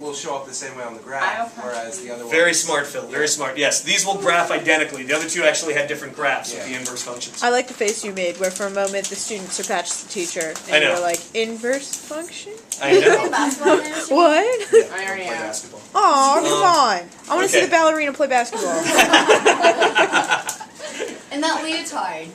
will show up the same way on the graph, whereas the other one... Very smart, Phil. Very smart. Yes, these will graph identically. The other two actually had different graphs with the inverse functions. I like the face you made, where for a moment the student surpassed the teacher, and I know. you were like, inverse function? I know. What? Yeah, I already play am. basketball. Aw, come on. I want to see okay. the ballerina play basketball. And that leotard.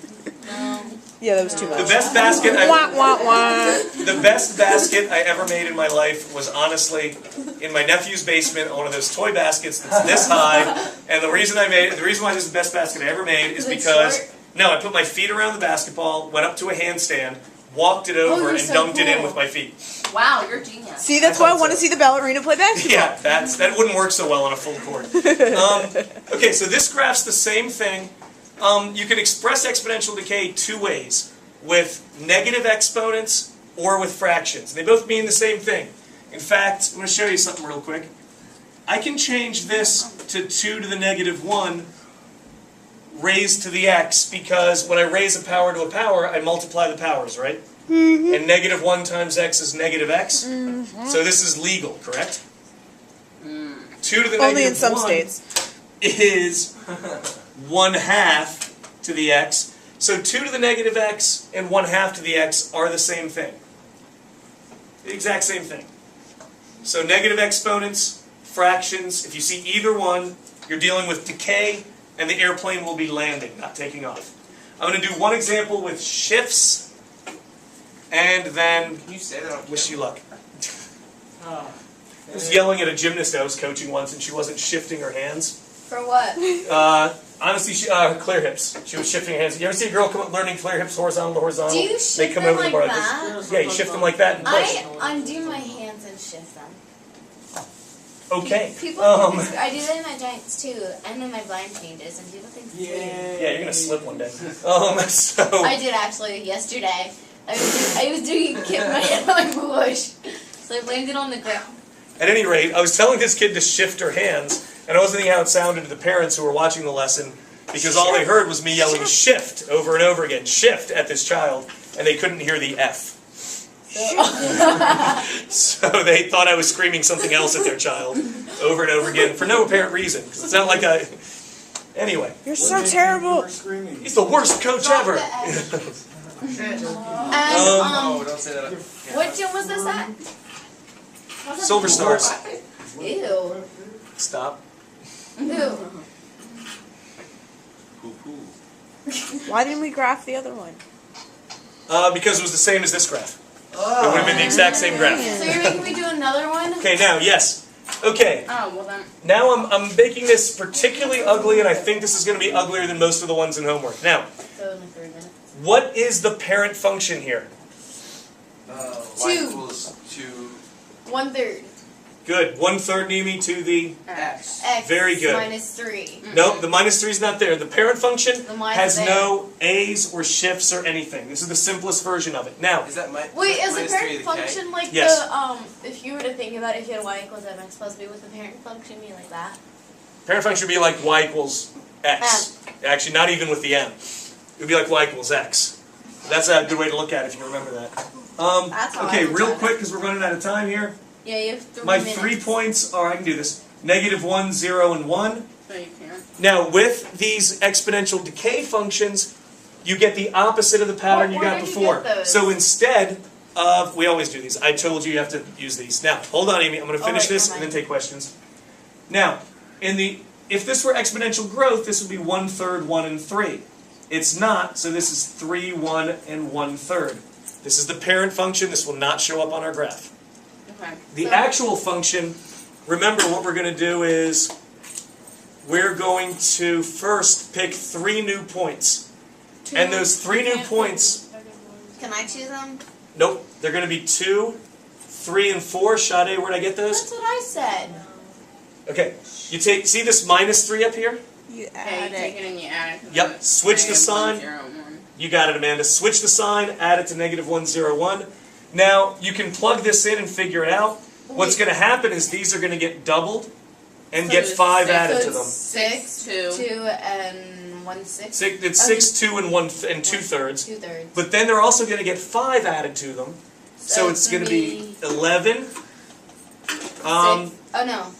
Yeah, that was too much. The best basket Wah, wah, wah. The best basket I ever made in my life was honestly in my nephew's basement on one of those toy baskets that's this high. And the reason why this is the best basket I ever made is because I put my feet around the basketball, went up to a handstand, walked it over, and dunked it in with my feet. Wow, you're a genius. See, that's why I want to see the ballerina play basketball. Yeah, that wouldn't work so well on a full court. Okay, so this graph's the same thing. You can express exponential decay two ways, with negative exponents or with fractions. They both mean the same thing. In fact, I'm going to show you something real quick. I can change this to 2 to the negative 1 raised to the x, because when I raise a power to a power, I multiply the powers, right? And negative 1 times x is negative x. So this is legal, correct? 2 to the negative 1 Only in some states. is 1/2 to the x. So 2 to the negative x and 1/2 to the x are the same thing. The exact same thing. So negative exponents, fractions, if you see either one, you're dealing with decay, and the airplane will be landing, not taking off. I'm going to do one example with shifts, and then Can you say that on wish you luck. I was yelling at a gymnast I was coaching once, and she wasn't shifting her hands. For what? Honestly, clear hips. She was shifting her hands. You ever see a girl come up learning clear hips horizontal to horizontal? Do you They shift come them over like the bar that? Yeah, you shift them like that and push. I undo my hands and shift them. Okay. People, I do that in my giants too, and in my blind changes, and people think it's weird. Yeah, you're gonna slip one day. So I did actually yesterday. I was doing keep my hand on my bush, so I landed on the ground. at any rate, I was telling this kid to shift her hands, and I wasn't thinking how it sounded to the parents who were watching the lesson, because all they heard was me yelling shift over and over again, shift at this child, and they couldn't hear the F. So they thought I was screaming something else at their child over and over again for no apparent reason. Because it's not like I... Anyway. You're so terrible. He's the worst coach ever. No, don't say that. What gym was this at? Silver Stars. Ew. Stop. Ew. Why didn't we graph the other one? Because it was the same as this graph. It would have been the exact same graph. So you're making me do another one? Okay, now, yes. Okay. Oh, well then. Now I'm making this particularly ugly, and I think this is going to be uglier than most of the ones in homework. Now, So in like 3 minutes. what is the parent function here? Y equals 2 1/3. Good. 1/3 Nimi to the... x. X Very good. minus 3. Nope, the minus 3 is not there. The parent function The minus has there. no A's or shifts or anything. This is the simplest version of it. Now, Is that my Wait, is the minus 3 parent of the k? function like Yes. the, if you were to think about it, if you had y equals mx plus b, would the parent function be like that? parent function would be like y equals x. Actually, not even with the m. It would be like y equals x. That's a good way to look at it if you remember that. That's how I Okay, would real try quick, because we're running out of time here. Yeah, you have 3 My minutes. 3 points are, I can do this, -1, 0, and 1. No, you can't. Now, with these exponential decay functions, you get the opposite of the pattern you Where got did you before. get those? So instead of, we always do these. I told you you have to use these. Now, hold on, Amy. I'm going to finish right, this never and then mind. take questions. Now, if this were exponential growth, this would be 1/3, 1, and 3. It's not, so this is 3, 1, and 1/3. This is the parent function. This will not show up on our graph. Okay. The actual function, remember what we're going to do is we're going to first pick 3 new points. And those 3 new points, Can I choose them? nope, they're going to be 2, 3, and 4. Sade, where'd I get those? That's what I said. Okay, you take, see this -3 up here? You Yeah, add you take it. it and you add it. Yep, switch the sign. You got it, Amanda. Switch the sign, add it to -1, 0, 1. Now, you can plug this in and figure it out. What's going to happen is these are going to get doubled and get 5 added to them. 6, 2, and 1/6. It's 6, 2, and 2/3. 2/3. But then they're also going to get 5 added to them. So it's going to be 11, Oh no.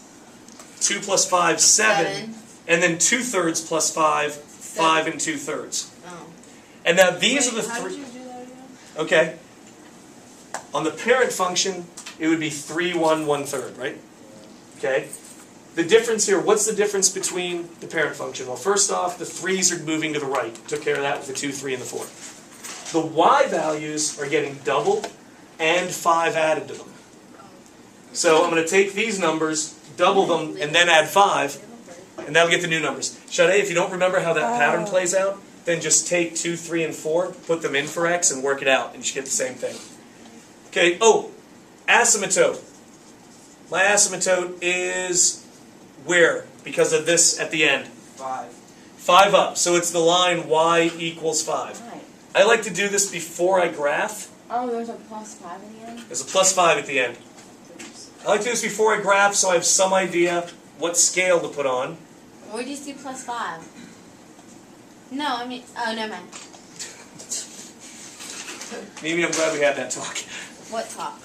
2 plus 5, 7. And then 2/3 plus 5, 5 and 2/3. Oh. And now these are the How did three. you do that again? Okay. On the parent function, it would be 3, 1, 1/3, right? Okay. The difference here, what's the difference between the parent function? Well, first off, the 3's are moving to the right. Took care of that with the 2, 3, and the 4. The y values are getting double and 5 added to them. So I'm going to take these numbers, double them, and then add 5, and that'll get the new numbers. Sade, if you don't remember how that pattern plays out, then just take 2, 3, and 4, put them in for x, and work it out, and you should get the same thing. Okay, asymptote. My asymptote is where? Because of this at the end. 5. 5 up, so it's the line y equals 5. Right. I like to do this before I graph. Oh, there's a +5 in the end? There's a plus 5 at the end. I like to do this before I graph so I have some idea what scale to put on. Where'd you see +5? No, I mean, oh, never mind. Maybe I'm glad we had that talk. What talk?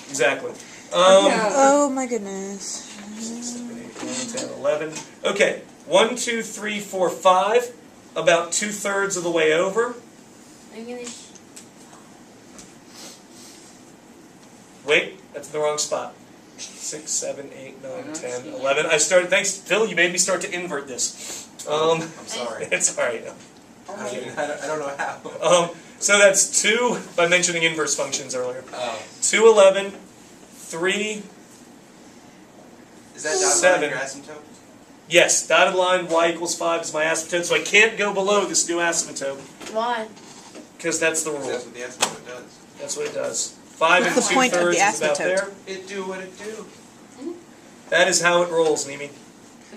Exactly. Oh my goodness. 6, 7, 8, 9, 10, 11. Okay, 1, 2, 3, 4, 5. About 2/3 of the way over. I'm gonna. Wait, that's in the wrong spot. 6, 7, 8, 9, 10, 11. I started. Thanks, Phil. You made me start to invert this. I'm sorry. It's all right. I don't know how. So that's 2 by mentioning inverse functions earlier. Oh. 2, 11, 3. Is that dotted 7. line your asymptote? Yes, dotted line y equals 5 is my asymptote, so I can't go below this new asymptote Why? because that's the 'Cause rule. that's what the asymptote does. That's what it does. 5 and What's the point of 2/3 the is about asymptote? there. It do what it do. That is how it rolls, Mimi.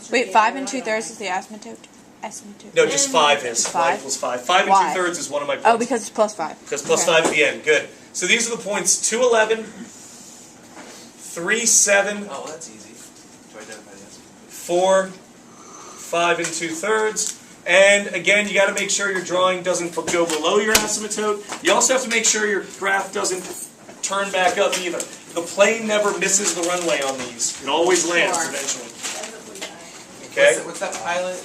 Wait, 5 and 2/3 is the asymptote? Asymptote. No, just 5 is. Just Y 5? equals 5. 5 and Why? 2/3 is one of my points. Oh, because it's +5. Because plus Okay. 5 at the end. Good. So these are the points 2, 11, 3, 7, Oh, well, that's easy to identify the asymptote. 4, 5 and 2/3. And again, you got to make sure your drawing doesn't go below your asymptote. You also have to make sure your graph doesn't turn back up either. The plane never misses the runway on these. It always lands Sure. eventually. Okay? What's that pilot?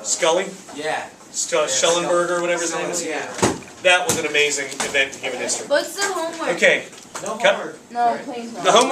Scully? Yeah. Schellenberger, or whatever his name is. Yeah. That was an amazing event in human history. What's the homework? Okay. No Cut. homework. No, please no. The homework